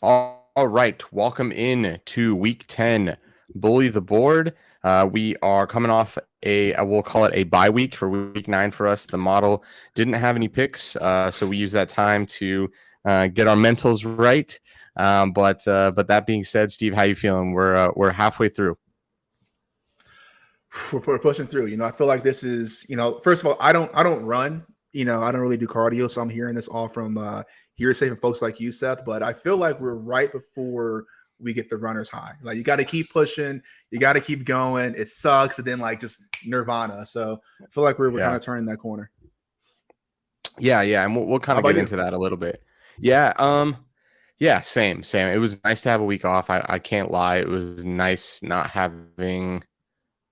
All right, welcome in to week 10, Bully the Board. We are coming off we'll call it a bye week for week 9 for us. The model didn't have any picks, so we use that time to get our mentals right. But that being said, Steve, how you feeling? We're halfway through. We're pushing through. I feel like this is, first of all, I don't run. I don't really do cardio, so I'm hearing this all from hearsay from folks like you, Seth. But I feel like we're right before we get the runner's high. Like you got to keep pushing, you got to keep going. It sucks, and then like just nirvana. So I feel like we're kind of turning that corner. Yeah, and we'll kind of get into that a little bit. Yeah, same. It was nice to have a week off. I can't lie, it was nice not having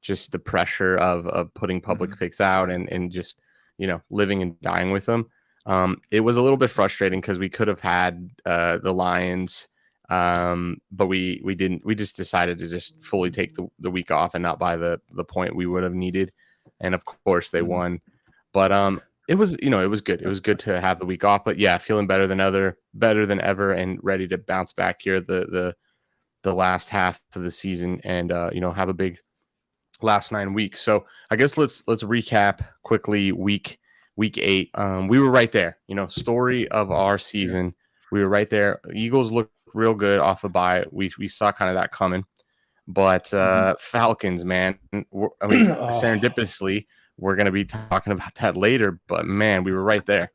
just the pressure of putting public picks out and just living and dying with them. It was a little bit frustrating because we could have had the Lions, but we didn't. We just decided to just fully take the week off and not buy the point we would have needed, and of course they won. But it was it was good. It was good to have the week off. But yeah, feeling better than ever, and ready to bounce back here the last half of the season and have a big last 9 weeks. So I guess let's recap quickly week 8. We were right there, story of our season. We were right there. Eagles looked real good off a bye. We saw kind of that coming, but Falcons, man, serendipitously, we're going to be talking about that later, but man, we were right there.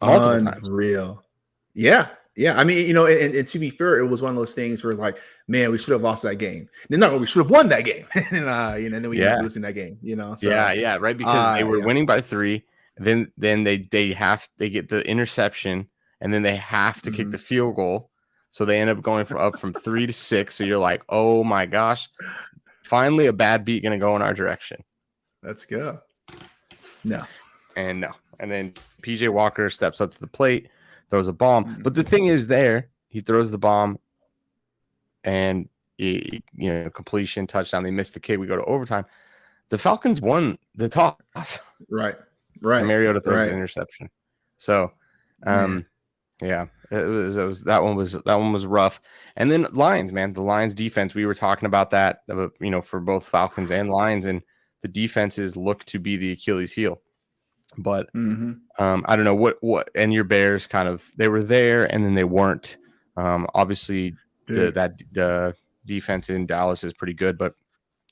Multiple times. Unreal. Yeah. I mean, and to be fair, it was one of those things where like, man, we should have lost that game. No, we should have won that game. and then we ended up losing that game, So, yeah, right. Because they were winning by 3. Then they get the interception, and then they have to kick the field goal. So they end up going up from 3 to 6. So you're like, oh my gosh, finally a bad beat going to go in our direction. Let's go. No. And then PJ Walker steps up to the plate, throws a bomb. But the thing is, he throws the bomb, and completion, touchdown. They missed the kick. We go to overtime. The Falcons won the toss. Right. And Mariota throws an interception. So, yeah, it was that one was rough. And then Lions, man, the Lions defense. We were talking about that, for both Falcons and Lions, and the defenses look to be the Achilles heel. But I don't know what. And your Bears they were there, and then they weren't. Obviously, the defense in Dallas is pretty good. But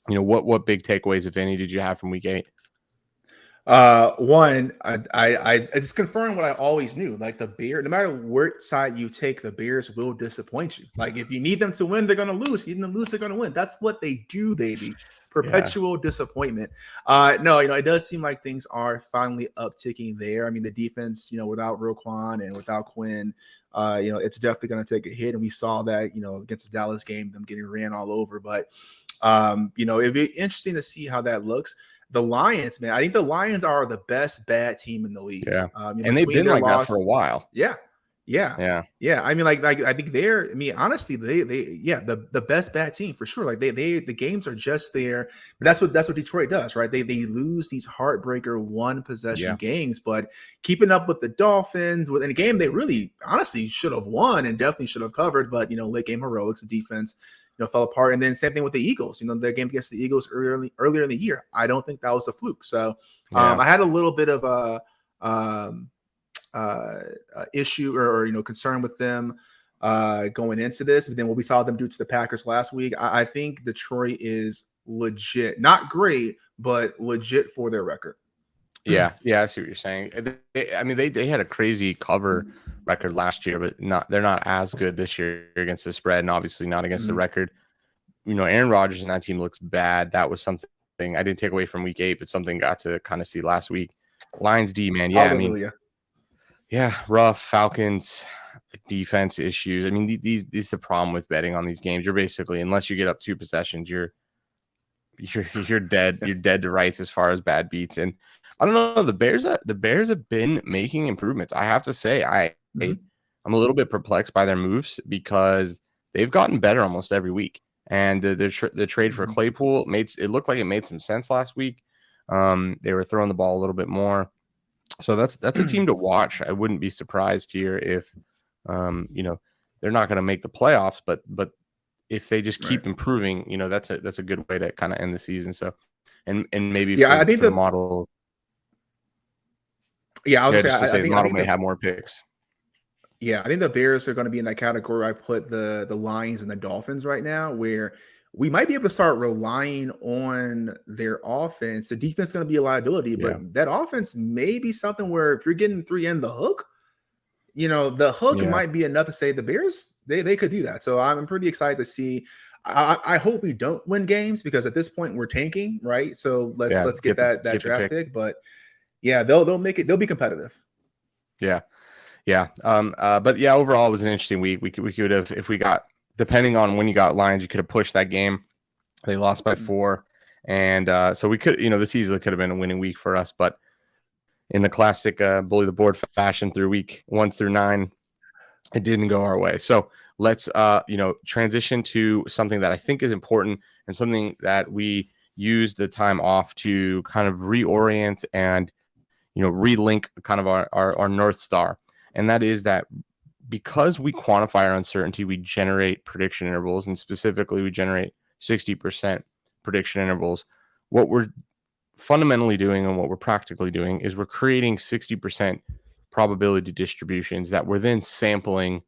what big takeaways, if any, did you have from week 8? One, I it's confirmed what I always knew. Like the Bears, no matter what side you take, the Bears will disappoint you. Like if you need them to win, they're going to lose. If you need them to lose, they're going to win. That's what they do, baby. Perpetual disappointment. No, it does seem like things are finally upticking there. I mean, the defense, without Roquan and without Quinn, it's definitely going to take a hit. And we saw that, against the Dallas game, them getting ran all over. But, it'd be interesting to see how that looks. The Lions, man, I think the Lions are the best bad team in the league. Yeah, and they've been like that for a while. Yeah. I mean, like I think they're. I mean, honestly, they the best bad team for sure. Like the games are just there. But that's what Detroit does, right? They lose these heartbreaker one possession games, but keeping up with the Dolphins in a game they really honestly should have won and definitely should have covered. But late game heroics, the defense fell apart. And then same thing with the Eagles. Their game against the Eagles earlier in the year. I don't think that was a fluke. So I had a little bit of a issue or concern with them going into this. But then what we saw them do to the Packers last week, I think Detroit is legit, not great, but legit for their record. Yeah, I see what you're saying. They had a crazy cover record last year, but they're not as good this year against the spread, and obviously not against the record. Aaron Rodgers and that team looks bad. That was something I didn't take away from week 8, but something got to kind of see last week. Lions D, man, rough. Falcons defense issues. I mean, these the problem with betting on these games. You're basically, unless you get up 2 possessions, you're dead. You're dead to rights as far as bad beats. And I don't know, the Bears have been making improvements. I have to say, I'm a little bit perplexed by their moves because they've gotten better almost every week. And the trade for Claypool it looked like it made some sense last week. They were throwing the ball a little bit more. So that's a team to watch. I wouldn't be surprised here if they're not going to make the playoffs, but if they just keep improving, that's a good way to kind of end the season. So, and maybe I think for the model. Yeah, I was just to say the I model think may have more picks. Yeah, I think the Bears are going to be in that category. I put the Lions and the Dolphins right now, where we might be able to start relying on their offense. The defense is going to be a liability, but that offense may be something where if you're getting 3 in the hook, the hook might be enough to say the Bears, they could do that. So I'm pretty excited to see. I hope we don't win games, because at this point we're tanking, right? So let's get that draft pick. But yeah, they'll make it. They'll be competitive. Yeah. Yeah. But yeah, overall it was an interesting week. We could have, if we got, depending on when you got Lions, you could have pushed that game. They lost by 4. And so we could, this easily could have been a winning week for us. But in the classic bully the board fashion, through week 1 through 9, it didn't go our way. So let's transition to something that I think is important, and something that we used the time off to kind of reorient and relink kind of our North Star. And that is that because we quantify our uncertainty, we generate prediction intervals, and specifically we generate 60% prediction intervals. What we're fundamentally doing, and what we're practically doing, is we're creating 60% probability distributions that we're then sampling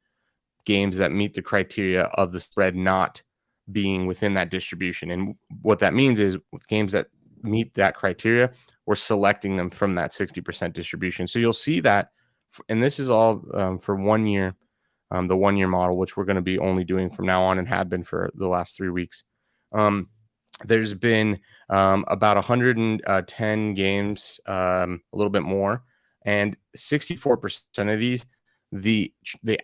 games that meet the criteria of the spread not being within that distribution. And what that means is, with games that meet that criteria, we're selecting them from that 60% distribution. So you'll see that, and this is all for 1 year, the 1 year model, which we're going to be only doing from now on and have been for the last 3 weeks. There's been about 110 games, a little bit more, and 64% of these, the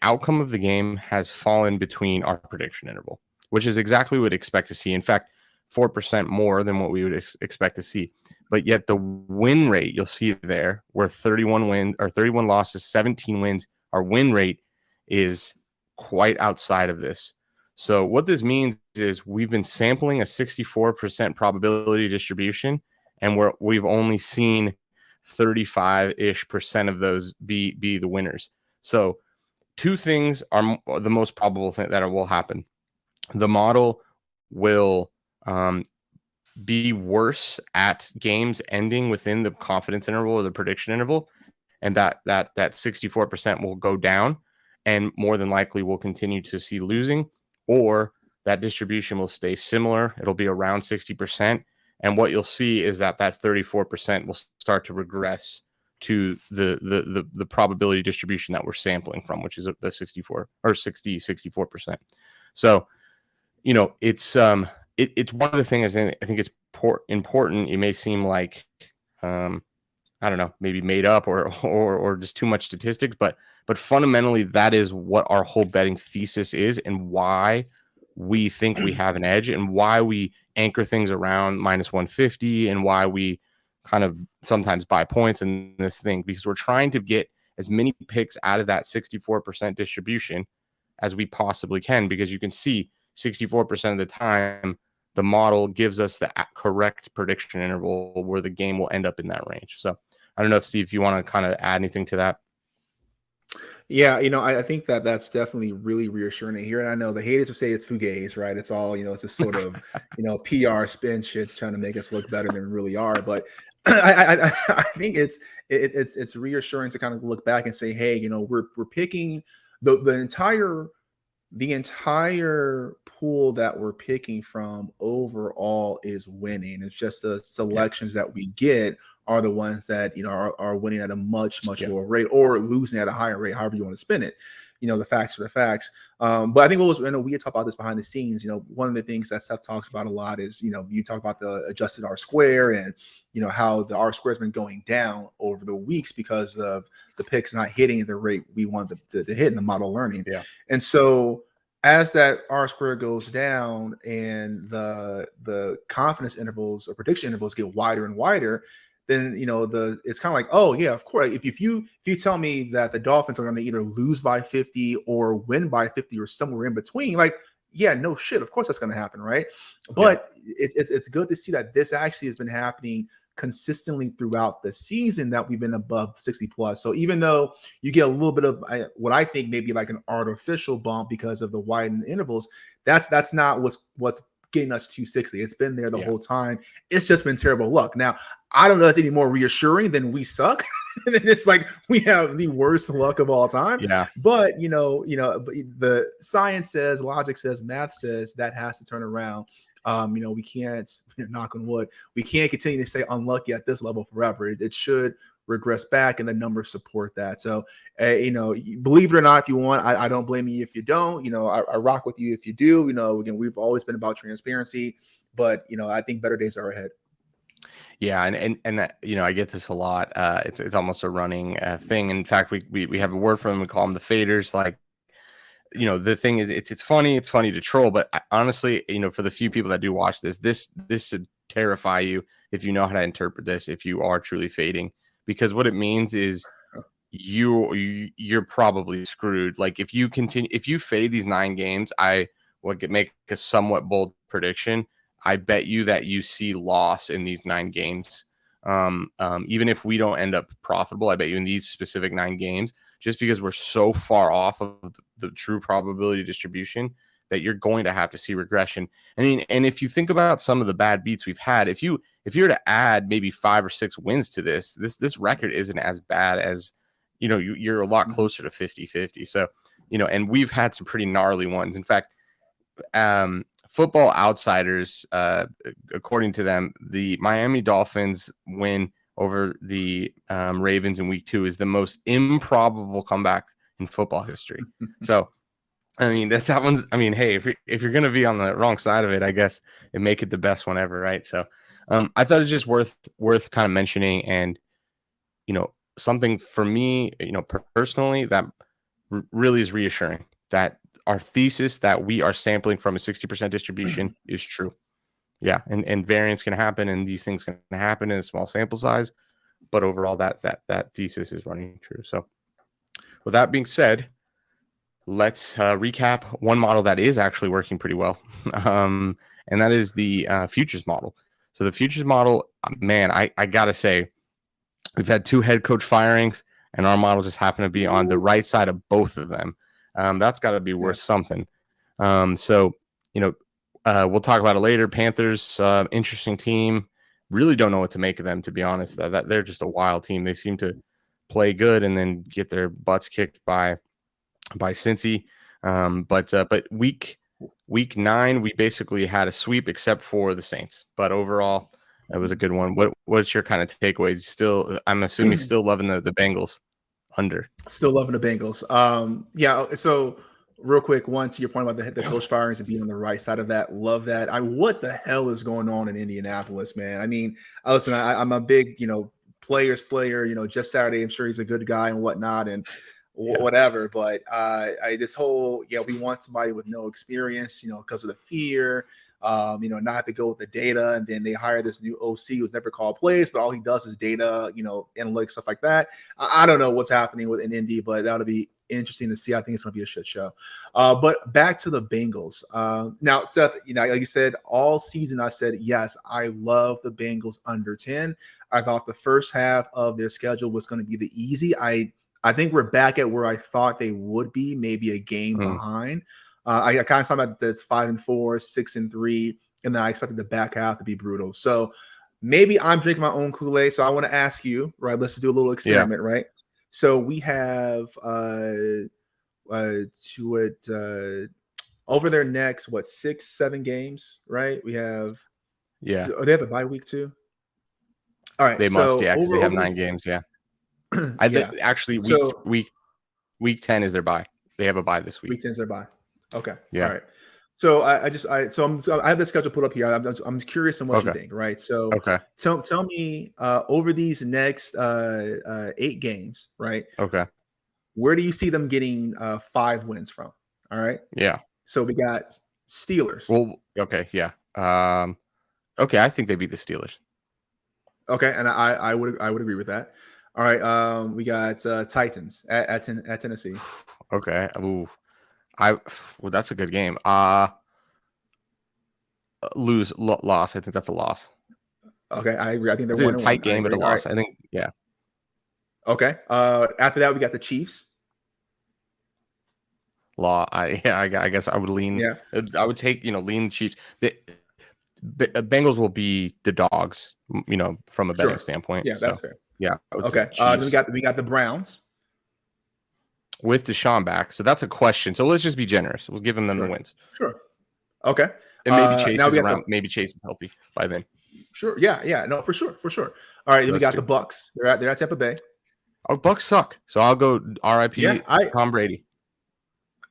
outcome of the game has fallen between our prediction interval, which is exactly what we'd expect to see. In fact, 4% more than what we would expect to see. But yet the win rate, you'll see there, where 31 wins or 31 losses, 17 wins, our win rate is quite outside of this. So what this means is we've been sampling a 64% probability distribution, and we've only seen 35-ish% of those be the winners. So 2 things are the most probable thing that will happen. The model will be worse at games ending within the confidence interval or the prediction interval, and that 64% will go down, and more than likely we'll continue to see losing, or that distribution will stay similar. It'll be around 60%, and what you'll see is that 34% will start to regress to the probability distribution that we're sampling from, which is the 64%. So it's it's one of the things I think it's important. It may seem like I don't know, maybe made up or just too much statistics, but fundamentally that is what our whole betting thesis is, and why we think we have an edge, and why we anchor things around minus 150, and why we kind of sometimes buy points in this thing, because we're trying to get as many picks out of that 64% distribution as we possibly can, because you can see 64% of the time the model gives us the correct prediction interval where the game will end up in that range. So I don't know if, Steve, if you want to kind of add anything to that. Yeah, I think that's definitely really reassuring to hear. And I know the haters will say it's fugazi, right? It's all, it's a sort of, PR spin shit trying to make us look better than we really are. But I think it's reassuring to kind of look back and say, hey, we're picking the entire pool that we're picking from overall is winning. It's just the selections that we get are the ones that are winning at a much lower rate, or losing at a higher rate, however you want to spin it. The facts are the facts. But I think we had talked about this behind the scenes. One of the things that Seth talks about a lot is you talk about the adjusted R square, and how the R square has been going down over the weeks because of the picks not hitting at the rate we want to hit in the model learning. Yeah. And so as that R square goes down and the confidence intervals or prediction intervals get wider and wider, then it's kind of like, oh yeah, of course. If you tell me that the Dolphins are going to either lose by 50 or win by 50 or somewhere in between, like, yeah, no shit, of course that's going to happen, right? But it's good to see that this actually has been happening consistently throughout the season that we've been above 60 plus. So even though you get a little bit of what I think maybe like an artificial bump because of the widened intervals, that's not what's getting us 260. It's been there the whole time. It's just been terrible luck. Now, I don't know if it's any more reassuring than we suck. It's like we have the worst luck of all time. Yeah. But the science says, logic says, math says that has to turn around. We can't, knock on wood, we can't continue to stay unlucky at this level forever. It should regress back, and the numbers support that. So, believe it or not, if you want, I don't blame you if you don't. I rock with you if you do. Again, we've always been about transparency, but I think better days are ahead. Yeah, and I get this a lot. It's almost a running thing. In fact, we have a word for them. We call them the faders. Like, the thing is, it's funny. It's funny to troll, but honestly, for the few people that do watch this should terrify you if you know how to interpret this. If you are truly fading, because what it means is you're probably screwed. Like if you fade these 9 games, I would make a somewhat bold prediction. I bet you that you see loss in these 9 games. Even if we don't end up profitable, I bet you in these specific 9 games, just because we're so far off of the true probability distribution, that you're going to have to see regression. I mean, and if you think about some of the bad beats we've had, if you were to add maybe 5 or 6 wins to this record isn't as bad as, you're a lot closer to 50-50. So, and we've had some pretty gnarly ones. In fact, Football Outsiders, according to them, the Miami Dolphins win over the Ravens in week 2 is the most improbable comeback in football history. So, I mean, that one's, I mean, hey, if you're going to be on the wrong side of it, I guess it make it the best one ever. Right. So, I thought it's just worth kind of mentioning, and, something for me, personally, that really is reassuring, that our thesis that we are sampling from a 60% distribution is true. Yeah. And variance can happen, and these things can happen in a small sample size, but overall that thesis is running true. So with that being said, let's recap one model that is actually working pretty well. And that is the futures model. So the futures model, man, I gotta say, we've had 2 head coach firings, and our model just happened to be on the right side of both of them. That's got to be worth something. So, we'll talk about it later. Panthers, interesting team. Really don't know what to make of them, to be honest. That they're just a wild team. They seem to play good and then get their butts kicked by Cincy. But week 9, we basically had a sweep except for the Saints. But overall, it was a good one. What's your kind of takeaways? Still, I'm assuming still loving the Bengals under. Still loving the Bengals. Yeah. So real quick, one, to your point about the coach firings and being on the right side of that, love that. What the hell is going on in Indianapolis, man? I mean, listen, I'm a big, players player. Jeff Saturday, I'm sure he's a good guy and whatnot, and whatever. But this whole, we want somebody with no experience, because of the fear. Not have to go with the data, and then they hire this new OC who's never called plays, but all he does is data, analytics, stuff like that. I don't know what's happening in Indy, but that'll be interesting to see. I think it's going to be a shit show. But back to the Bengals. Now, Seth, like you said, all season I said, yes, I love the Bengals under 10. I thought the first half of their schedule was going to be the easy. I think we're back at where I thought they would be, maybe a game behind. I kind of saw that that's 5-4, 6-3, and then I expected the back half to be brutal. So maybe I'm drinking my own Kool-Aid. So I want to ask you, right? Let's do a little experiment, right? So we have over their next 6-7 games, right? We have they have a bye week too. All right, they must, because they have 9 games. Yeah, actually week 10 is their bye. They have a bye this week. Week 10 is their bye. Okay. Yeah. All right. So I have the schedule put up here. I'm curious on what you think, right? So tell me over these next 8 games, right? Okay. Where do you see them getting 5 wins from? All right. Yeah. So we got Steelers. Well, okay, yeah. I think they beat the Steelers. Okay, and I would agree with that. All right. We got Titans at Tennessee. Okay. Ooh. That's a good game. Loss. I think that's a loss. Okay, I agree. I think they're It's a 1-1. tight I game, but a agree. All right. loss. I think, yeah. Okay. After that, we got the Chiefs. I guess I would lean. Yeah. I would take lean Chiefs. The Bengals will be the dogs. From a betting Sure. standpoint. Yeah, So that's fair. yeah, I would Okay. take Then Chiefs we got the Browns. with Deshaun back. So that's a question. So let's just be generous. We'll give them the Sure. wins, Sure. Okay. and maybe Chase Now is we got the around. Maybe Chase is healthy by then. sure. Yeah. Yeah. No, for sure. For sure. All right. Then we Those got the two. Bucks. They're at Tampa Bay. Oh, Bucks suck. So I'll go Yeah. R.I.P. Tom Brady.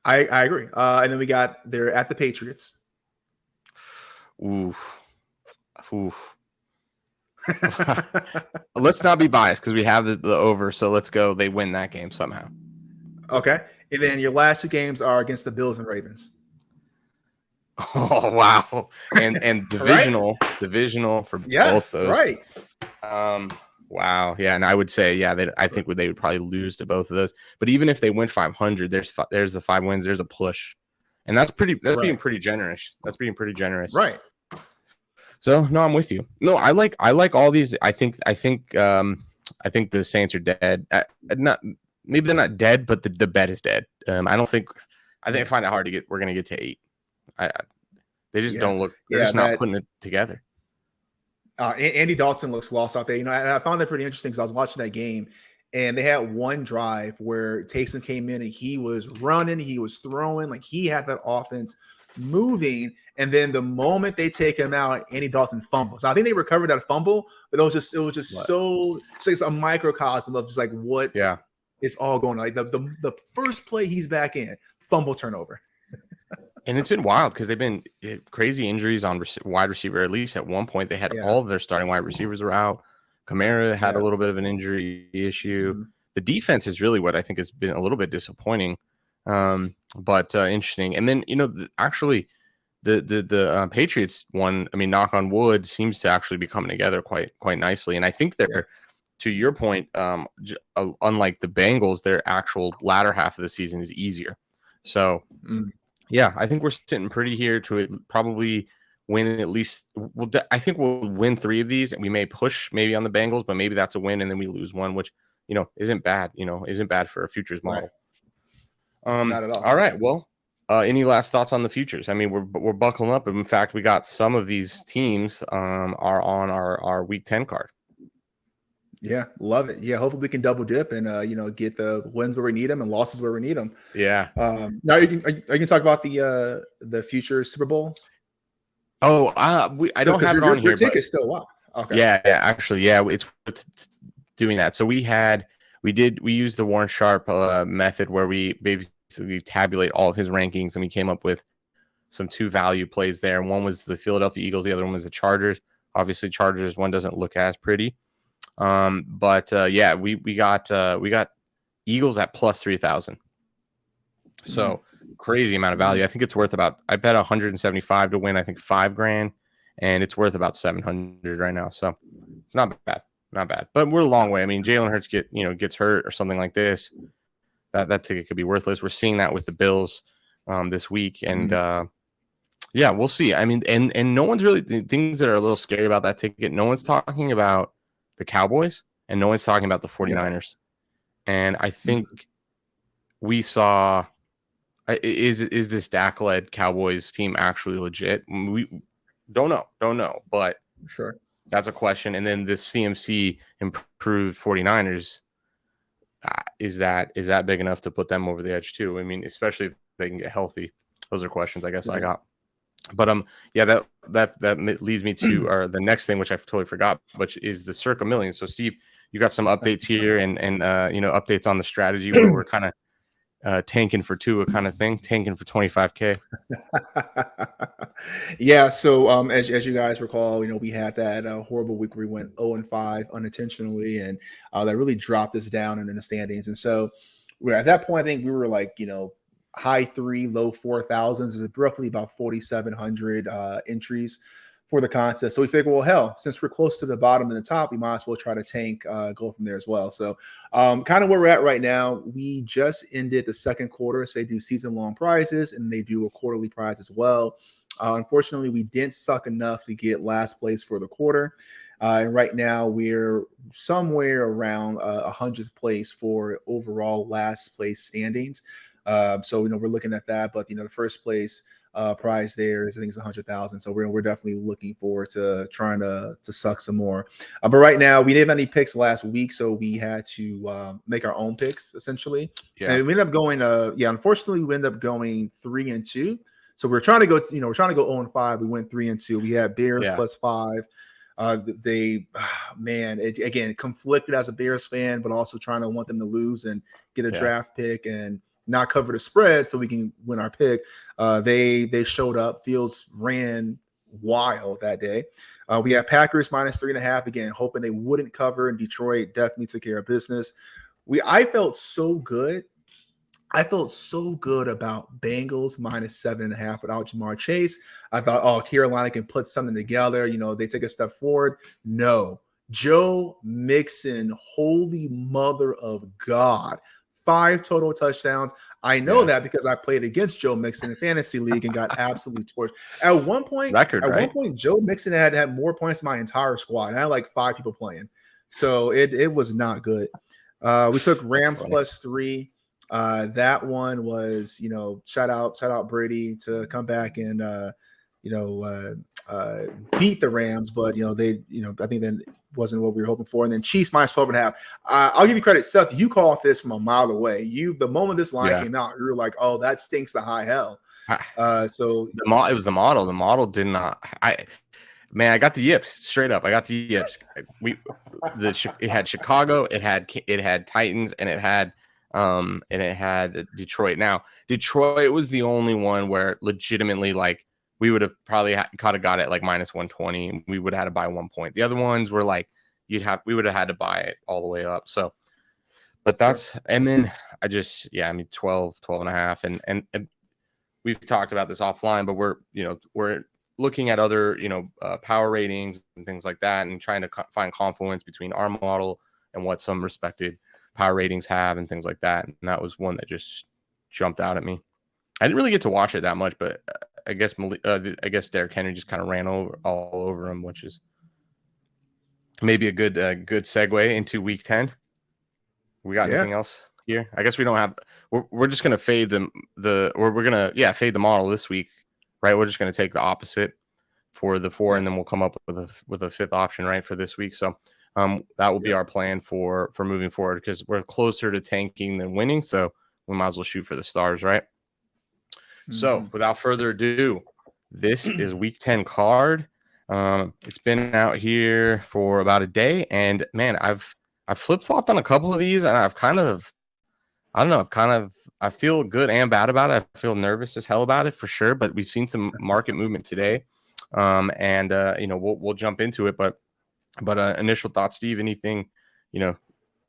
I agree. And then they're at the Patriots. Oof. Let's not be biased because we have the over. So let's go. They win that game somehow. Okay. And then your last two games are against the Bills and Ravens. Oh wow. And divisional for both those. Right. Wow. Yeah, and I would say I think they would probably lose to both of those. But even if they win 500, there's the 5 wins. There's a push, and that's being pretty generous. That's being pretty generous. Right. So no, I'm with you. No, I like all these. I think the Saints are dead. Not maybe they're not dead, but the bet is dead. I think I find it hard to get. We're gonna get to 8. They just don't look. They're just not putting it together. Andy Dalton looks lost out there. I found that pretty interesting because I was watching that game, and they had one drive where Taysom came in and he was running, he was throwing, like he had that offense moving. And then the moment they take him out, Andy Dalton fumbles. So I think they recovered that fumble, but it was just so it's a microcosm of just like what it's all going on. Like the first play he's back in, fumble turnover. And it's been wild because they've been crazy injuries on wide receiver. At least at one point, they had all of their starting wide receivers were out. Kamara had a little bit of an injury issue. Mm-hmm. The defense is really what I think has been a little bit disappointing, but interesting. And then actually, the Patriots one. I mean, knock on wood, seems to actually be coming together quite nicely. And I think they're, to your point, unlike the Bengals, their actual latter half of the season is easier. So. Yeah, I think we're sitting pretty here to probably win at least. I think we'll win 3 of these, and we may push maybe on the Bengals, but maybe that's a win, and then we lose one, which isn't bad. Isn't bad for a futures model. Right. Not at all. All right. Well, any last thoughts on the futures? I mean, we're buckling up. In fact, we got some of these teams are on our Week 10 card. Yeah, love it. Yeah, hopefully we can double dip and get the wins where we need them and losses where we need them. Yeah. Now you can talk about the future Super Bowls. Oh, I don't have it on here. Your ticket's still up. Okay. Yeah, actually, it's doing that. So we used the Warren Sharp method where we basically tabulate all of his rankings, and we came up with some 2 value plays there. And one was the Philadelphia Eagles, the other one was the Chargers. Obviously, Chargers one doesn't look as pretty. But we got Eagles at plus 3,000. So crazy amount of value. I think it's worth I bet 175 to win, I think $5,000, and it's worth about 700 right now. So it's not bad, but we're a long way. I mean, Jalen Hurts gets hurt or something like this, that ticket could be worthless. We're seeing that with the Bills, this week. And, we'll see. I mean, and no one's really things that are a little scary about that ticket. No one's talking about the Cowboys, and no one's talking about the 49ers. And I think we saw, is this Dak-led Cowboys team actually legit? We don't know, but sure, that's a question. And then this CMC improved 49ers, is that big enough to put them over the edge too? I mean, especially if they can get healthy. Those are questions I guess I got. But that leads me to the next thing, which I totally forgot, which is the Circa Million. So Steve, you got some updates here and updates on the strategy where we're kind of tanking for 2 kind of thing, tanking for 25K. Yeah. So as you guys recall, we had that horrible week where we went 0-5 unintentionally, and that really dropped us down in the standings. And so at that point, I think we were like high 3, low 4,000s, is roughly about 4,700 entries for the contest. So we figured, well, hell, since we're close to the bottom and the top, we might as well try to tank, go from there as well. So kind of where we're at right now, we just ended the second quarter. So they do season-long prizes, and they do a quarterly prize as well. Unfortunately, we didn't suck enough to get last place for the quarter. And right now, we're somewhere around 100th place for overall last place standings. So we're looking at that, but the first place prize there is, I think, it's 100,000. So we're definitely looking forward to trying to suck some more. But right now, we didn't have any picks last week, so we had to make our own picks essentially. Yeah. And we ended up going. Unfortunately, we ended up going 3-2. So we're trying to go. We're trying to go 0-5. We went 3-2. We had Bears +5. Again, conflicted as a Bears fan, but also trying to want them to lose and get a draft pick and not cover the spread so we can win our pick. They showed up. Fields ran wild that day. We had Packers -3.5, again, hoping they wouldn't cover, and Detroit definitely took care of business. I felt so good. I felt so good about Bengals -7.5 without Jamar Chase. I thought, oh, Carolina can put something together. They take a step forward. No. Joe Mixon, holy mother of God. 5 total touchdowns. I know that because I played against Joe Mixon in fantasy league and got absolutely torched. At one point, Joe Mixon had more points than my entire squad. I had like 5 people playing. So it was not good. We took Rams +3. That one was, shout out Brady to come back and beat the Rams, but they I think that wasn't what we were hoping for. And then Chiefs -12.5. I'll give you credit, Seth. You called this from a mile away. The moment this line came out, you were like, "Oh, that stinks to high hell." So it was the model. The model did not. I got the yips straight up. I got the yips. It had Chicago, it had Titans, and it had Detroit. Now, Detroit was the only one where legitimately, like, we would have probably kind of got it like -120, and we would have had to buy 1 point. The other ones were like we would have had to buy it all the way up. So, but and then 12.5, and we've talked about this offline, but we're looking at other power ratings and things like that, and trying to find confluence between our model and what some respected power ratings have and things like that. And that was one that just jumped out at me. I didn't really get to watch it that much, but I guess Derrick Henry just kind of ran all over him, which is maybe a good segue into week 10. We got anything else here? I guess we don't have. We're just gonna fade we're gonna fade the model this week, right? We're just gonna take the opposite for the 4, and then we'll come up with a 5th option, right, for this week. So that will be our plan for moving forward, because we're closer to tanking than winning, so we might as well shoot for the stars, right? So without further ado, this is week 10 card. It's been out here for about a day, and man, I've flip-flopped on a couple of these, and I've kind of, I don't know, I feel good and bad about it. I feel nervous as hell about it for sure, but we've seen some market movement today. We'll jump into it, but initial thoughts, Steve, anything,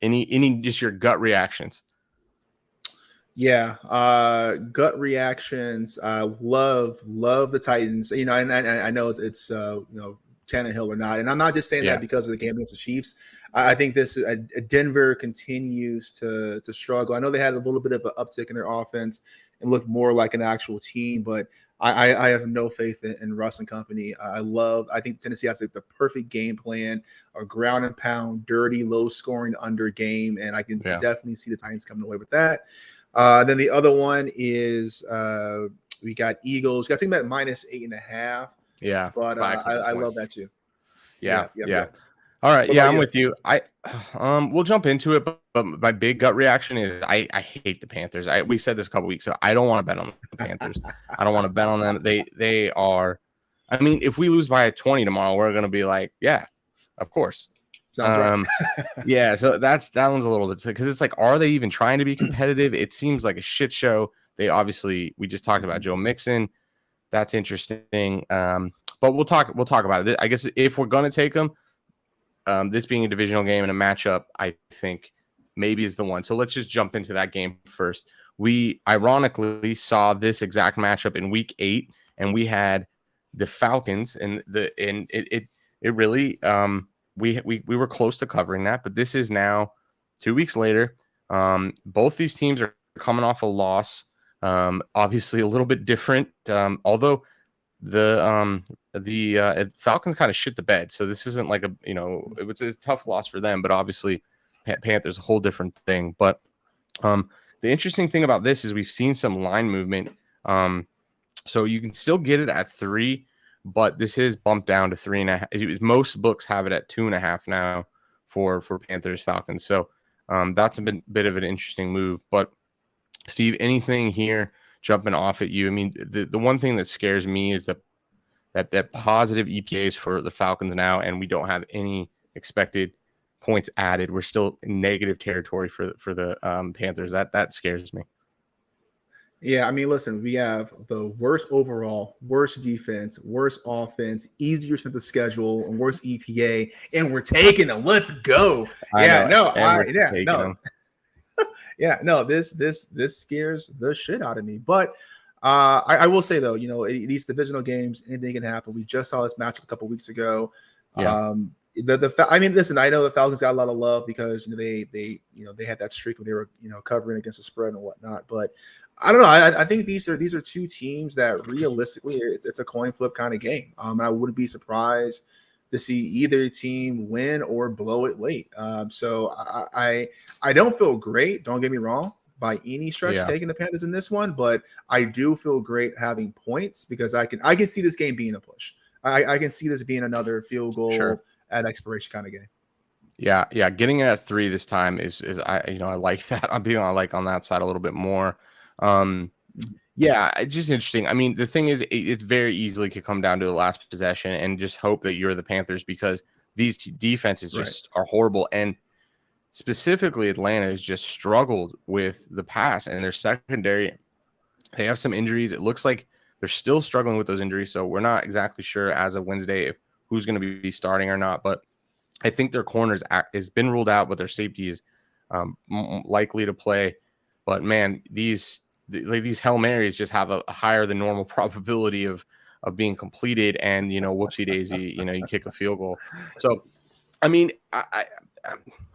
any just your gut reactions? Yeah, gut reactions. Love the Titans. And I know it's Tannehill or not, and I'm not just saying that because of the game against the Chiefs. I think this Denver continues to struggle. I know they had a little bit of an uptick in their offense and looked more like an actual team, but I have no faith in Russ and company. I think Tennessee has the perfect game plan, a ground and pound, dirty, low scoring under game, and I can definitely see the Titans coming away with that. Then the other one is we got Eagles. Got to think about -8.5. Yeah, but I love that too. Yeah. All right, I'm with you. We'll jump into it, but my big gut reaction is I hate the Panthers. We said this a couple weeks ago. I don't want to bet on the Panthers. I don't want to bet on them. They are. I mean, if we lose by 20 tomorrow, we're gonna be like, yeah, of course. Sounds right. So that one's a little bit, because it's like, are they even trying to be competitive? It seems like a shit show. We just talked about Joe Mixon. That's interesting. But we'll talk about it. I guess if we're gonna take them, this being a divisional game and a matchup, I think maybe is the one. So let's just jump into that game first. We ironically saw this exact matchup in week 8, and we had the Falcons, and it really we were close to covering that, but this is now 2 weeks later. Both these teams are coming off a loss. Obviously a little bit different. Although the Falcons kind of shit the bed. So this isn't like it was a tough loss for them, but obviously Panthers a whole different thing. But the interesting thing about this is we've seen some line movement. So you can still get it at 3, but this is bumped down to 3.5. Most books have it at 2.5 now for Panthers Falcons. So that's a bit of an interesting move. But Steve, anything here jumping off at you? I mean, the one thing that scares me is that positive EPAs for the Falcons now, and we don't have any expected points added. We're still in negative territory for the Panthers. That scares me. Yeah, I mean, listen, we have the worst overall, worst defense, worst offense, easier to the schedule, and worst EPA, and we're taking them. Let's go. I Yeah, know, no, and we're yeah, taking no, them. yeah, no. This scares the shit out of me. But I will say though, these divisional games, anything can happen. We just saw this matchup a couple weeks ago. Yeah. I mean, listen, I know the Falcons got a lot of love because they had that streak where they were covering against the spread and whatnot. But I don't know. I think these are two teams that realistically it's a coin flip kind of game. I wouldn't be surprised to see either team win or blow it late. So I don't feel great. Don't get me wrong by any stretch taking the Panthers in this one, but I do feel great having points because I can see this game being a push. I can see this being another field goal at expiration kind of game. Yeah. Getting it at 3 this time is I like that. I'm being on that side a little bit more. Yeah, it's just interesting. I mean, the thing is, it very easily could come down to the last possession and just hope that you're the Panthers because these defenses just are horrible. And specifically, Atlanta has just struggled with the pass and their secondary. They have some injuries. It looks like they're still struggling with those injuries. So we're not exactly sure as of Wednesday if who's going to be starting or not. But I think their corners has been ruled out, but their safety is likely to play. But man, these Hail Marys just have a higher than normal probability of being completed, and whoopsie daisy, you kick a field goal. So, I mean,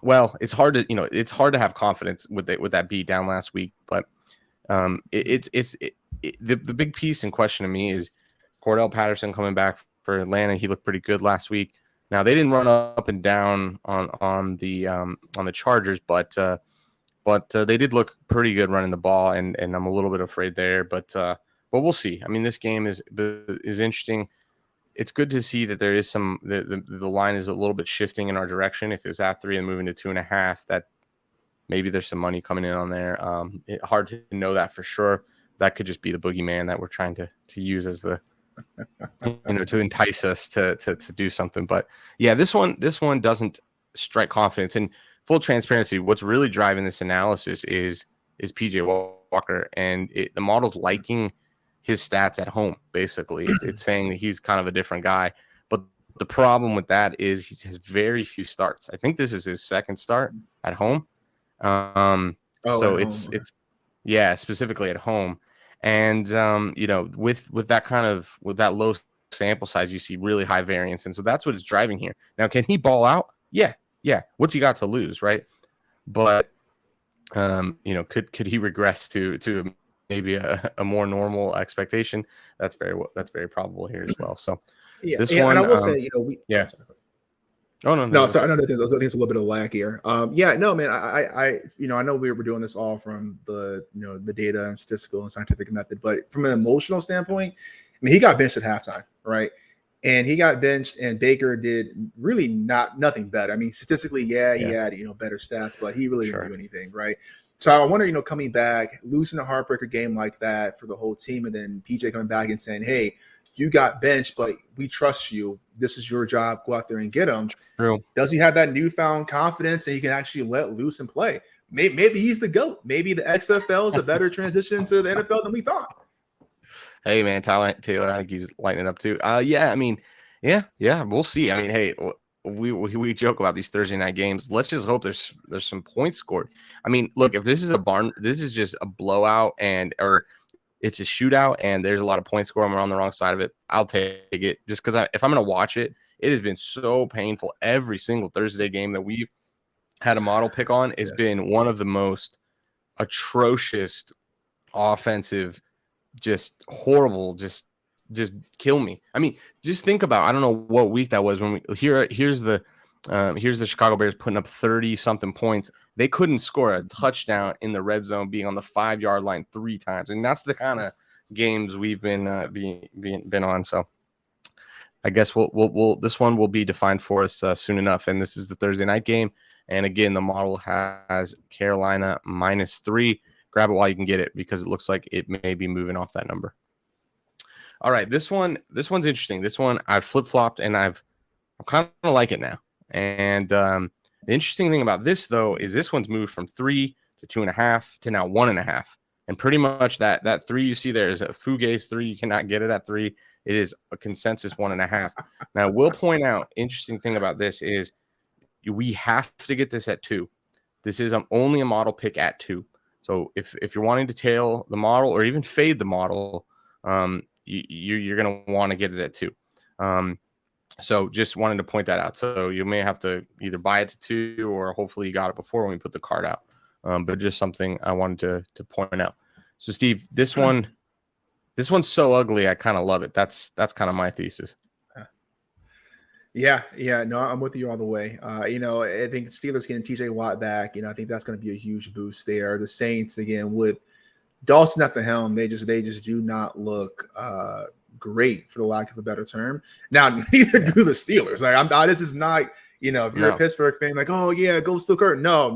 well, it's hard to have confidence with that beat down last week, but the big piece in question to me is Cordell Patterson coming back for Atlanta. He looked pretty good last week. Now they didn't run up and down on the Chargers, but they did look pretty good running the ball, and I'm a little bit afraid there, but we'll see. I mean, this game is interesting. It's good to see that there is the line is a little bit shifting in our direction. If it was at 3 and moving to 2.5, that maybe there's some money coming in on there. Hard to know that for sure. That could just be the boogeyman that we're trying to use as the to entice us to do something. But yeah, this one doesn't strike confidence. And full transparency, what's really driving this analysis is PJ Walker, and the model's liking his stats at home. Basically, it's saying that he's kind of a different guy. But the problem with that is he has very few starts. I think this is his second start at home. So it's specifically at home. And with that low sample size, you see really high variance, and so that's what is driving here. Now, can he ball out? Yeah. What's he got to lose, right? But could he regress to maybe a more normal expectation? That's very probable here as well. So this one, and I will say, Oh no. So I know that there's a little bit of lag here. No, man. I know we were doing this all from the the data and statistical and scientific method, but from an emotional standpoint, I mean, he got benched at halftime, right? And he got benched, and Baker did really nothing better. I mean, statistically, he had better stats, but he really didn't do anything, right? So I wonder, coming back, losing a heartbreaker game like that for the whole team, and then PJ coming back and saying, "Hey, you got benched, but we trust you. This is your job. Go out there and get him." True. Does he have that newfound confidence that he can actually let loose and play? Maybe he's the GOAT. Maybe the XFL is a better transition to the NFL than we thought. Hey, man, Taylor, I think he's lighting it up too. I mean, yeah, we'll see. I mean, hey, we joke about these Thursday night games. Let's just hope there's some points scored. I mean, look, if this is just a blowout or it's a shootout and there's a lot of points scored and we're on the wrong side of it, I'll take it just because if I'm going to watch it, it has been so painful. Every single Thursday game that we've had a model pick on has been one of the most atrocious offensive, just horrible, just just kill me. I mean, just think about, I don't know what week that was when here's the Chicago Bears putting up 30 something points. They couldn't score a touchdown in the red zone, being on the 5-yard line 3 times. And that's the kind of games we've been on. So I guess we'll this one will be defined for us soon enough. And this is the Thursday night game. And again, the model has Carolina -3. Grab it while you can get it, because it looks like it may be moving off that number. All right, this one's interesting. This one I've flip-flopped, and I kind of like it now. And the interesting thing about this, though, is this one's moved from 3 to 2.5 to now 1.5. And pretty much that 3 you see there is a Fugaze 3. You cannot get it at 3. It is a consensus 1.5. Now, we'll point out, interesting thing about this is we have to get this at 2. This is only a model pick at 2. So if you're wanting to tail the model or even fade the model, you're going to want to get it at 2. So just wanted to point that out. So you may have to either buy it to 2, or hopefully you got it before when we put the card out. But just something I wanted to point out. So Steve, this one's so ugly, I kind of love it. That's kind of my thesis. Yeah, no, I'm with you all the way. I think Steelers getting TJ Watt back, I think that's going to be a huge boost there. The Saints, again, with Dawson at the helm, they just do not look great, for the lack of a better term. Now, neither do the Steelers. Like, this is not, if you're a Pittsburgh fan, like, oh yeah, go Steel Curtain. No.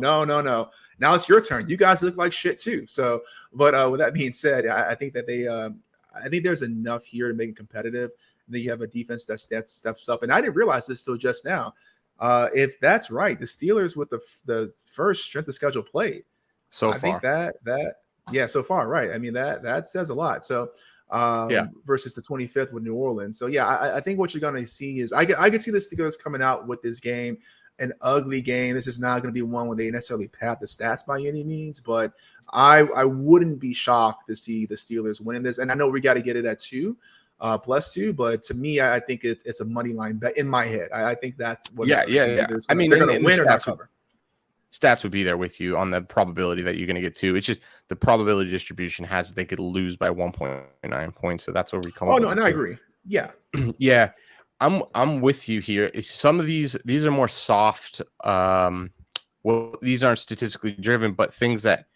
Now it's your turn. You guys look like shit too. So, but with that being said, I think that I think there's enough here to make it competitive. Then you have a defense that steps up. And I didn't realize this till just now. If that's right, the Steelers with the first strength of schedule played. So I think that so far, right. I mean, that says a lot. So versus the 25th with New Orleans. So I think what you're gonna see is I could see the Steelers coming out with this game, an ugly game. This is not gonna be one where they necessarily pad the stats by any means, but I wouldn't be shocked to see the Steelers winning this. And I know we got to get it at 2. +2, but to me, I think it's a money line bet in my head. I think that's what. Yeah. I mean, they're going to win or not cover. Stats would be there with you on the probability that you're going to get 2. It's just the probability distribution has they could lose by 1.9 points. So that's where we come. Oh no, and I agree. Yeah, yeah, I'm with you here. Some of these are more soft. These aren't statistically driven, but things that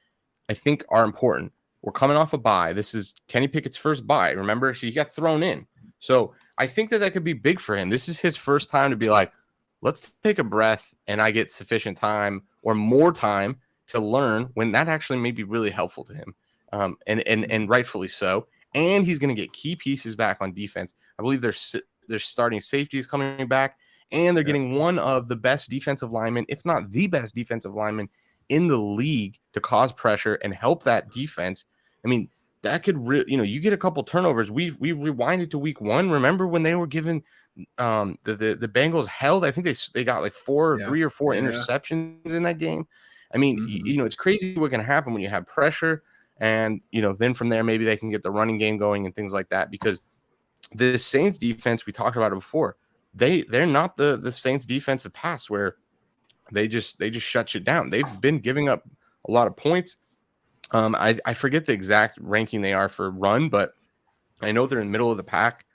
I think are important. We're coming off a bye. This is Kenny Pickett's first bye. Remember, he got thrown in. So I think that could be big for him. This is his first time to be like, let's take a breath, and I get sufficient time or more time to learn, when that actually may be really helpful to him. And rightfully so. And he's going to get key pieces back on defense. I believe their starting safeties coming back, and they're getting one of the best defensive linemen, if not the best defensive lineman in the league, to cause pressure and help that defense. I mean, that could you get a couple turnovers. We rewinded to week 1. Remember when they were giving the Bengals held? I think they got like 3 or 4 interceptions in that game. I mean, it's crazy what can happen when you have pressure, and then from there maybe they can get the running game going and things like that. Because the Saints defense, we talked about it before, they're not the Saints defensive pass where they just shut you down. They've been giving up a lot of points. I forget the exact ranking they are for run, but I know they're in middle of the pack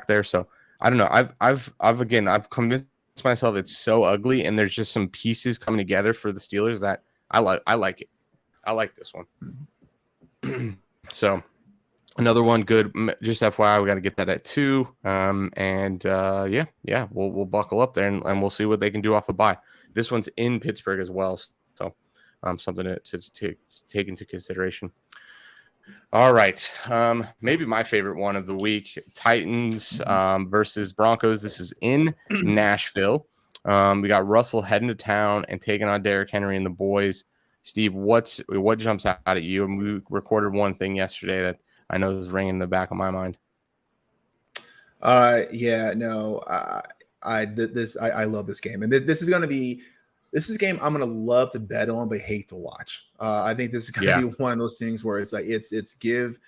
there. So I don't know. I've convinced myself it's so ugly, and there's just some pieces coming together for the Steelers that I like it. I like this one. So another one, good. Just FYI, we got to get that at 2. We'll buckle up there and we'll see what they can do off a bye. This one's in Pittsburgh as well, so something to take into consideration. All right, maybe my favorite one of the week: Titans versus Broncos. This is in Nashville. We got Russell heading to town and taking on Derrick Henry and the boys. Steve, what jumps out at you? And we recorded one thing yesterday that I know is ringing in the back of my mind. I love this game, and this is a game I'm going to love to bet on, but hate to watch. I think this is going to be one of those things where it's like it's give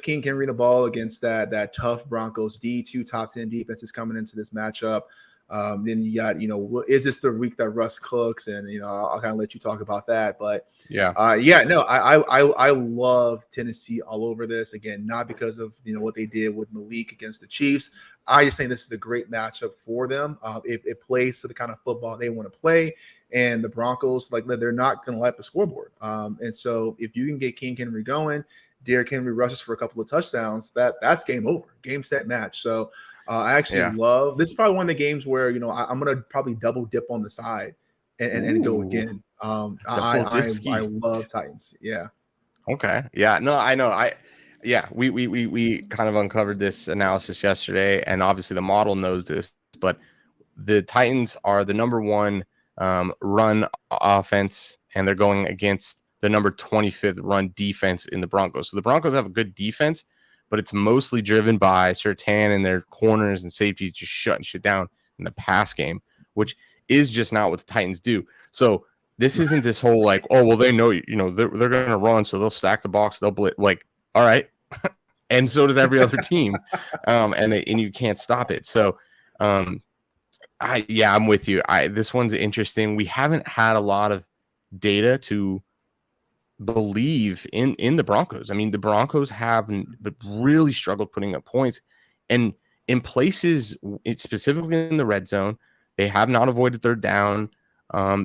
King Henry the ball against that tough Broncos D. 2 top 10 defenses coming into this matchup. Then you got, is this the week that Russ cooks? And I'll kind of let you talk about that. But I love Tennessee all over this. Again, not because of what they did with Malik against the Chiefs. I just think this is a great matchup for them. It plays to the kind of football they want to play, and the Broncos, like, they're not going to light up the scoreboard. And so if you can get King Henry going, Derrick Henry rushes for a couple of touchdowns, that's game over, game set match. So I actually love this. Is probably one of the games where I'm going to probably double dip on the side and go again. I love Titans. Yeah. Okay. Yeah. No, I know. We kind of uncovered this analysis yesterday, and obviously the model knows this, but the Titans are the number one run offense, and they're going against the number 25th run defense in the Broncos. So the Broncos have a good defense, but it's mostly driven by Surtain and their corners and safeties just shutting shit down in the pass game, which is just not what the Titans do. So this isn't this whole like, oh, well, they know, they're going to run, so they'll stack the box, they'll blitz. Like, all right. And so does every other team. And you can't stop it. So, I'm with you. This one's interesting. We haven't had a lot of data to believe in the Broncos. I mean, the Broncos have really struggled putting up points, and in places, specifically in the red zone, they have not avoided third down.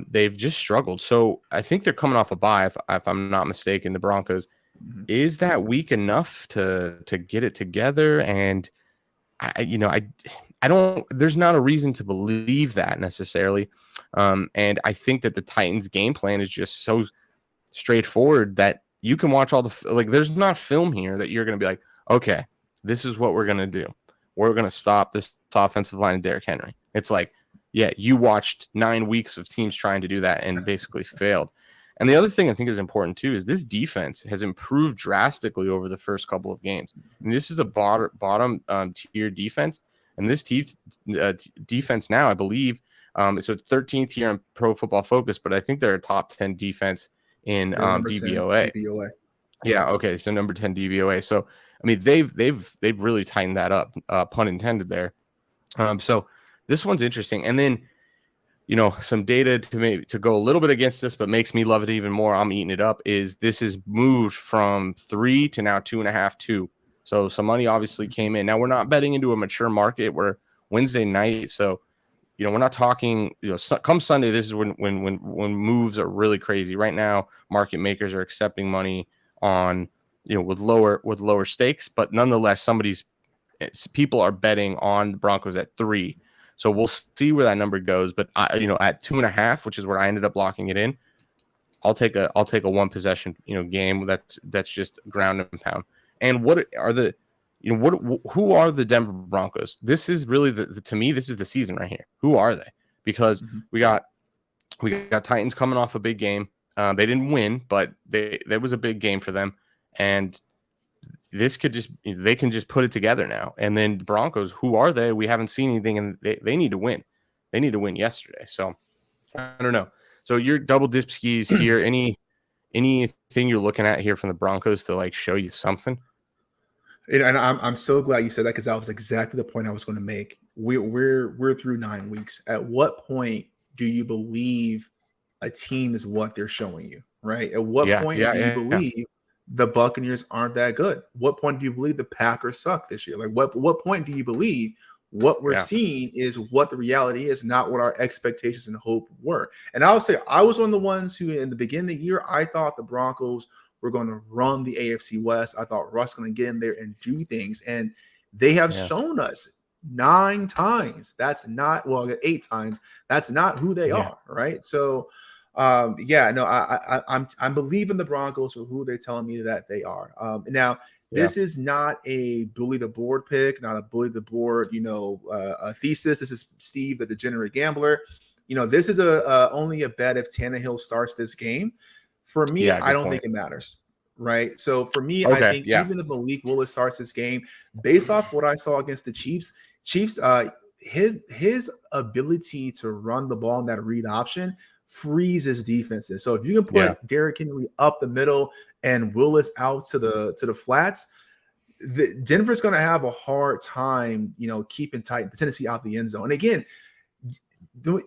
They've just struggled. So I think they're coming off a bye, if I'm not mistaken, the Broncos. Is that weak enough to get it together? And I don't, there's not a reason to believe that necessarily. And I think that the Titans game plan is just so straightforward that you can watch all there's not film here that you're going to be like, okay, this is what we're going to do. We're going to stop this offensive line of Derrick Henry. It's like, yeah, you watched 9 weeks of teams trying to do that and basically failed. And the other thing I think is important too is this defense has improved drastically over the first couple of games. And this is a bottom tier defense. And this defense now, I believe, so 13th here on Pro Football Focus, but I think they're a top 10 defense in DVOA. Yeah, okay, so number 10 DVOA. So I mean, they've really tightened that up, pun intended there. So this one's interesting. And then, some data to go a little bit against this, but makes me love it even more. I'm eating it up. Is this is moved from 3 to now 2.5, 2. So some money obviously came in. Now we're not betting into a mature market. We're Wednesday night, so we're not talking. Come Sunday, this is when moves are really crazy. Right now, market makers are accepting money on with lower stakes, but nonetheless, people are betting on the Broncos at 3. So we'll see where that number goes. But at 2.5, which is where I ended up locking it in, I'll take a one possession game that's just ground and pound. And what are the who are the Denver Broncos? This is really to me, this is the season right here. Who are they? Because we got Titans coming off a big game. They didn't win, but there was a big game for them, and they can just put it together now. And then the Broncos, who are they? We haven't seen anything, and they need to win. They need to win yesterday. So I don't know. So your double dip skis here. Anything you're looking at here from the Broncos to show you something? And I'm so glad you said that, because that was exactly the point I was going to make. We're through 9 weeks. At what point do you believe a team is what they're showing you, right? At what point do you believe the Buccaneers aren't that good? What point do you believe the Packers suck this year? Like what point do you believe what we're seeing is what the reality is, not what our expectations and hope were? And I would say I was one of the ones who, in the beginning of the year, I thought the Broncos were going to run the AFC West. I thought Russ going to get in there and do things, and they have shown us 9 times that's not 8 times that's not who they are, right? So I'm believing the Broncos for who they're telling me that they are. Now this is not a bully the board pick, not a bully the board a thesis. This is Steve, the degenerate gambler. This is only a bet if Tannehill starts this game. For me, I don't think it matters, right? So for me, I think even if Malik Willis starts this game, based off what I saw against the Chiefs, his ability to run the ball in that read option freezes defenses. So if you can put Derrick Henry up the middle and Willis out to the flats, Denver's going to have a hard time, keeping Tennessee out the end zone. And again,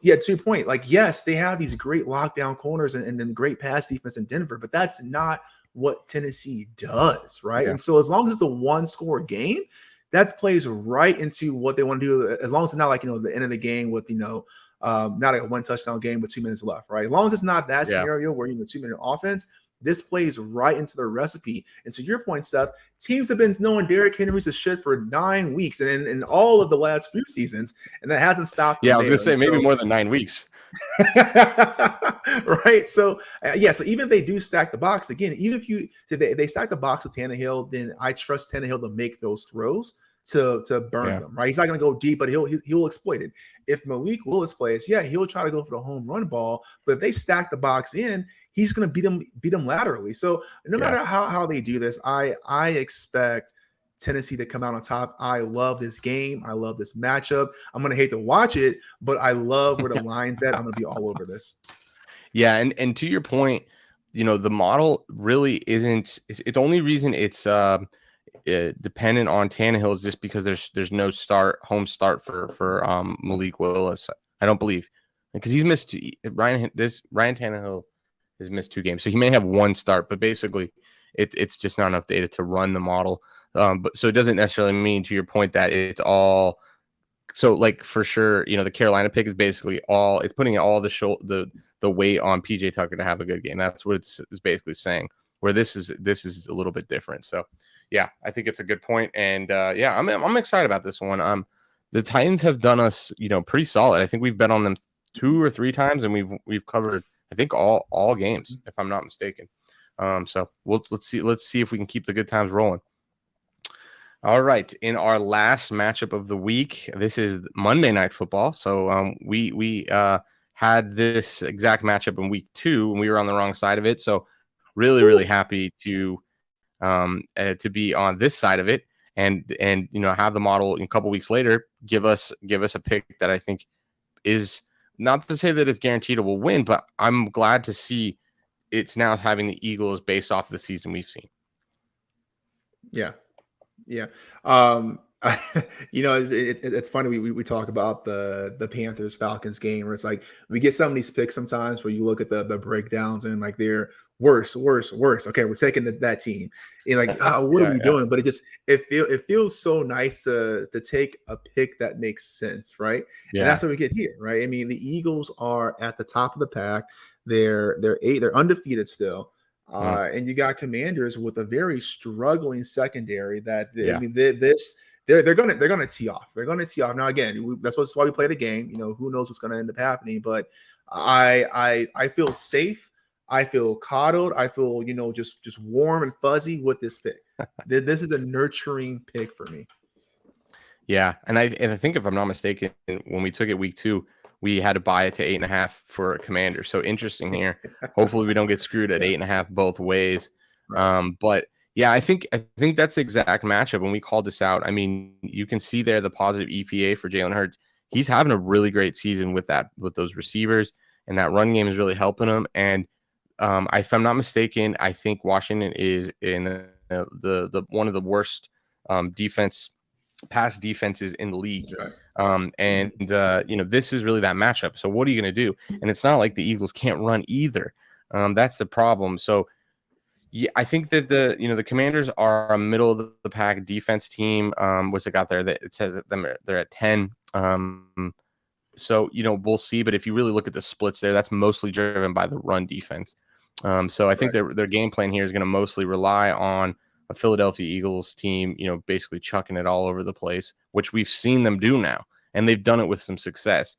Yeah, to your point, like, yes, they have these great lockdown corners and then great pass defense in Denver, but that's not what Tennessee does, right? Yeah. And so as long as it's a one-score game, that plays right into what they want to do. As long as it's not like, the end of the game with, not like a one touchdown game with 2 minutes left, right? As long as it's not that Yeah. scenario where 2-minute offense, this plays right into the recipe. And to your point, Seth, teams have been knowing Derrick Henry's a shit for 9 weeks and in all of the last few seasons, and that hasn't stopped Yeah, them I was gonna there. say And maybe so, more than 9 weeks. right. So so even if they do stack the box again, even if they stack the box with Tannehill, then I trust Tannehill to make those throws to burn Yeah. them. Right. He's not going to go deep, but he'll exploit it. If Malik Willis plays, yeah, he'll try to go for the home run ball. But if they stack the box in, he's going to beat them laterally. So no Yeah. matter how they do this, I expect Tennessee to come out on top. I love this game. I love this matchup. I'm going to hate to watch it, but I love where the line's at. I'm going to be all over this. Yeah, and to your point, the model really isn't. It's the only reason it's dependent on Tannehill is just because there's no home start for Malik Willis. I don't believe, because he's missed Ryan Tannehill has missed 2 games, so he may have 1 start, but basically it's just not enough data to run the model. But so it doesn't necessarily mean, to your point, that it's all. So, like, for sure, the Carolina pick is basically it's putting all the weight on PJ Tucker to have a good game. That's what it's basically saying. Where this is a little bit different. So, yeah, I think it's a good point, and yeah, I'm excited about this one. The Titans have done us, pretty solid. I think we've bet on them 2 or 3 times, and we've covered, I think, all games, if I'm not mistaken. So let's see if we can keep the good times rolling. All right, in our last matchup of the week, this is Monday Night Football. So we had this exact matchup in week 2, and we were on the wrong side of it. So really happy to be on this side of it, and have the model a couple weeks later give us a pick that I think is, not to say that it's guaranteed it will win, but I'm glad to see it's now having the Eagles based off the season we've seen. Yeah. Yeah. It's funny. We talk about the Panthers Falcons game where it's like we get some of these picks sometimes where you look at the breakdowns and like they're worse. Okay, we're taking that team. And like, what are we doing? But it feels so nice to take a pick that makes sense, right? Yeah. And that's what we get here, right? I mean, the Eagles are at the top of the pack. They're undefeated still. And you got Commanders with a very struggling secondary that I mean, they're gonna tee off. They're gonna tee off. Now again, that's why we play the game. Who knows what's gonna end up happening? But I feel safe. I feel coddled. I feel just warm and fuzzy with this pick. This is a nurturing pick for me. Yeah, and I think, if I'm not mistaken, when we took it week 2, we had to buy it to 8.5 for a Commander. So interesting here. Hopefully we don't get screwed at 8.5 both ways. Right. But yeah, I think that's the exact matchup. When we called this out, I mean, you can see there the positive EPA for Jalen Hurts. He's having a really great season with those receivers, and that run game is really helping him. And if I'm not mistaken, I think Washington is in the one of the worst pass defenses in the league. This is really that matchup. So what are you going to do? And it's not like the Eagles can't run either. That's the problem. So yeah, I think that the Commanders are a middle of the pack defense team. What's it got there? That it says that they're at 10. So we'll see. But if you really look at the splits there, that's mostly driven by the run defense. So I think their game plan here is going to mostly rely on a Philadelphia Eagles team, basically chucking it all over the place, which we've seen them do now, and they've done it with some success.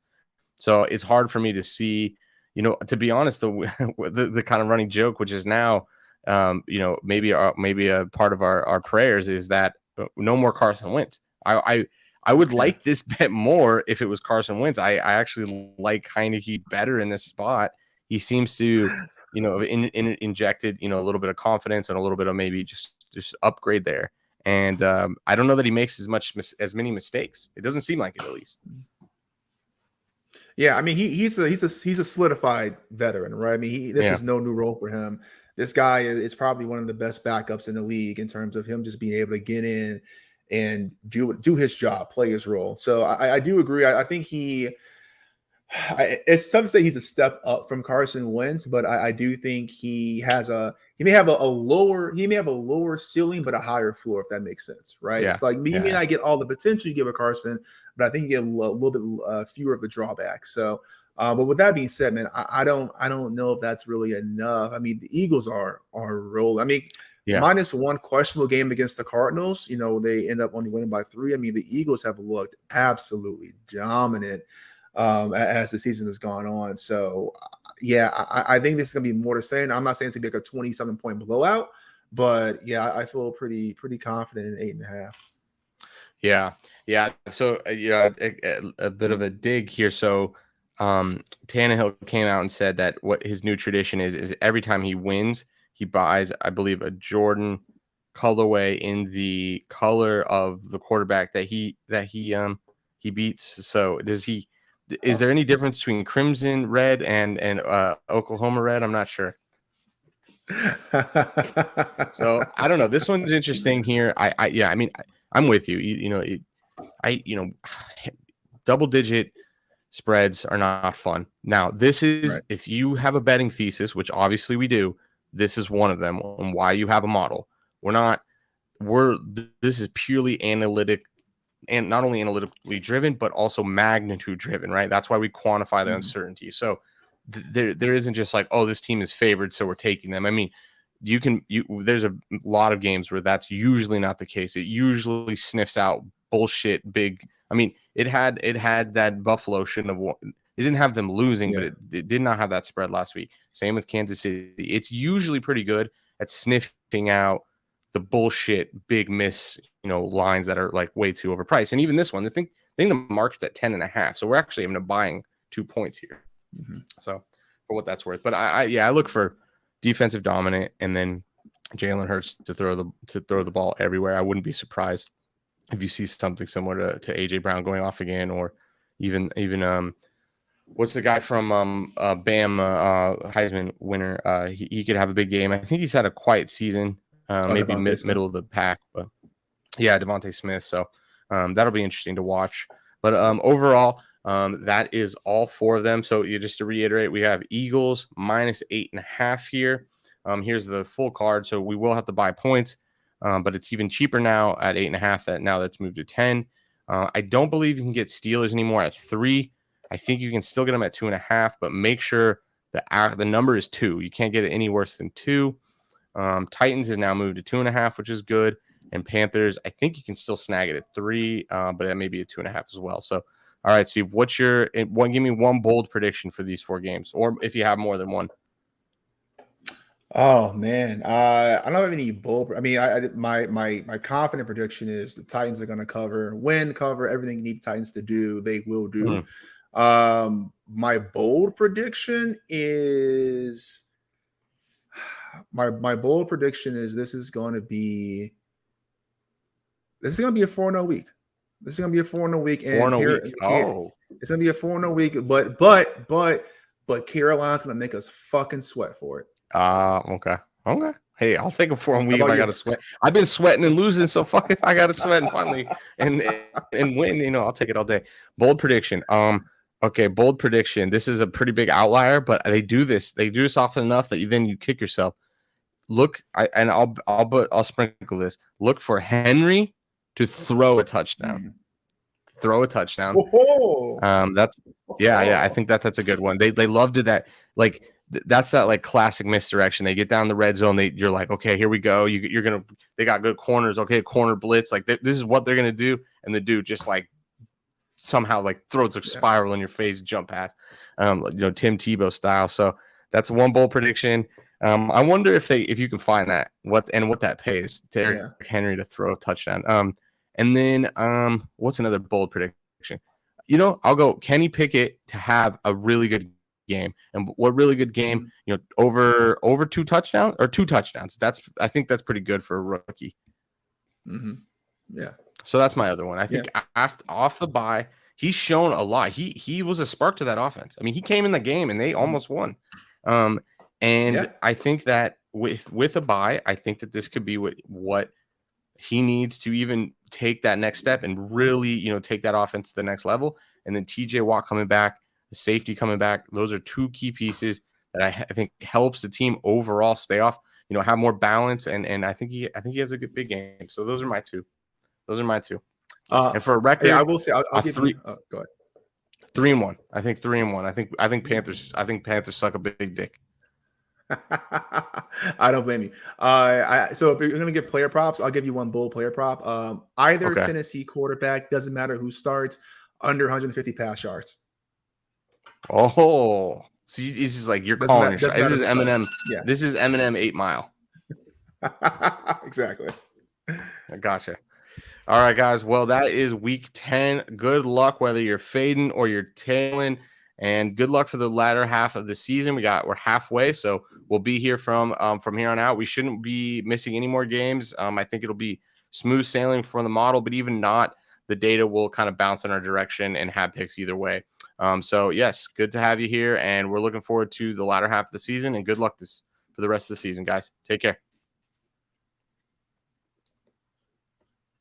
So it's hard for me to see, to be honest, the kind of running joke, which is now, maybe a part of our prayers, is that no more Carson Wentz. I would like this bet more if it was Carson Wentz. I actually like Heineke better in this spot. He seems to, injected, a little bit of confidence and a little bit of maybe just upgrade there. And I don't know that he makes as many mistakes. It doesn't seem like it, at least. Yeah, I mean, he's a solidified veteran, right? I mean, this is no new role for him. This guy is probably one of the best backups in the league in terms of him just being able to get in and do his job, play his role. So I do agree. I think he It's tough to say he's a step up from Carson Wentz, but I do think he may have a lower ceiling but a higher floor, if that makes sense, right? Yeah. It's like you may Yeah. not get all the potential you give a Carson, but I think you get a little bit fewer of the drawbacks. So, but with that being said, man, I don't know if that's really enough. I mean, the Eagles are rolling. I mean, Yeah. minus one questionable game against the Cardinals. They end up only winning by 3. I mean, the Eagles have looked absolutely dominant as the season has gone on. So, yeah, I think this is going to be more to say. And I'm not saying it's going to be like a 27-point blowout, but yeah, I feel pretty confident in 8.5. Yeah. Yeah. So, a bit of a dig here. So, Tannehill came out and said that what his new tradition is every time he wins, he buys, I believe, a Jordan colorway in the color of the quarterback that he beats. So, is there any difference between crimson red and Oklahoma red? I'm not sure. So I don't know. This one's interesting here. I mean, I'm with you. Double digit spreads are not fun. Now, this is Right. if you have a betting thesis, which obviously we do, this is one of them on why you have a model. This is purely analytic and not only analytically driven, but also magnitude driven, right? That's why we quantify the uncertainty. So there isn't just like, oh, this team is favored, so we're taking them. I mean, there's a lot of games where that's usually not the case. It usually sniffs out bullshit big. I mean, it had that Buffalo shouldn't have won. It didn't have them losing, but it did not have that spread last week. Same with Kansas City. It's usually pretty good at sniffing out the bullshit big miss, lines that are like way too overpriced. And even this one, I think the market's at 10.5. So we're actually even buying 2 points here. So for what that's worth, but I look for defensive dominant and then Jalen Hurts to throw the ball everywhere. I wouldn't be surprised if you see something similar to AJ Brown going off again, or even what's the guy from Bam Heisman winner? He could have a big game. I think he's had a quiet season, maybe middle of the pack, but yeah, Devontae Smith. So that'll be interesting to watch. But overall, that is all 4 of them. So just to reiterate, we have Eagles minus 8.5 here. Here's the full card. So we will have to buy points, but it's even cheaper now at 8.5. Now that's moved to 10. I don't believe you can get Steelers anymore at 3. I think you can still get them at 2.5, but make sure the number is 2. You can't get it any worse than 2. Titans is now moved to 2.5, which is good. And Panthers, I think you can still snag it at 3, but that may be a 2.5 as well. So, all right, Steve, give me one bold prediction for these 4 games, or if you have more than one. Oh man, I don't have any bold. I mean, my confident prediction is the Titans are going to cover everything you need Titans to do. They will do. My bold prediction is my bold prediction is this is going to be a 4-0 week. This is going to be a 4-0 week. 4-0 week. Oh, it's going to be a 4-0 week. But Carolina's going to make us fucking sweat for it. Okay. Hey, I'll take a 4-0 week if I got to sweat. I've been sweating and losing, so fuck if I got to sweat and finally and win. I'll take it all day. Bold prediction. Okay, bold prediction. This is a pretty big outlier, but they do this. They do this often enough that you kick yourself. I'll sprinkle this. Look for Henry to throw a touchdown. Throw a touchdown. That's I think that's a good one. They love to that, like that's that like classic misdirection. They get down the red zone. You're like, okay, here we go. They got good corners. Okay, corner blitz. Like this is what they're gonna do, and the dude just like somehow like throws a spiral in your face, jump past, Tim Tebow style. So that's one bold prediction. I wonder if you can find that what that pays to Eric Henry to throw a touchdown. And then what's another bold prediction? I'll go Kenny Pickett to have a really good game. And what really good game? Over 2 touchdowns or 2 touchdowns. I think that's pretty good for a rookie. Yeah. So that's my other one. I think off the bye, he's shown a lot. He was a spark to that offense. I mean, he came in the game and they almost won. I think that with a bye, I think that this could be what he needs to even take that next step and really, take that offense to the next level. And then TJ Watt coming back, the safety coming back. Those are two key pieces that I think helps the team overall stay off, have more balance. And I think he has a good big game. So those are my two. And for a record, I will say I'll give you. Go ahead. 3-1. I think 3-1. I think Panthers suck a big dick. I don't blame you. So if you're gonna get player props, I'll give you one bold player prop. Either Tennessee quarterback, doesn't matter who starts, under 150 pass yards. Oh, so this is like you're calling your shot. This is Eminem. Yeah. This is Eminem 8 Mile. Exactly. I gotcha. All right, guys. Well, that is week 10. Good luck whether you're fading or you're tailing, and good luck for the latter half of the season. We're halfway, so we'll be here from here on out. We shouldn't be missing any more games. I think it'll be smooth sailing for the model, but even not, the data will kind of bounce in our direction and have picks either way. So yes, good to have you here, and we're looking forward to the latter half of the season, and good luck for the rest of the season, guys. Take care.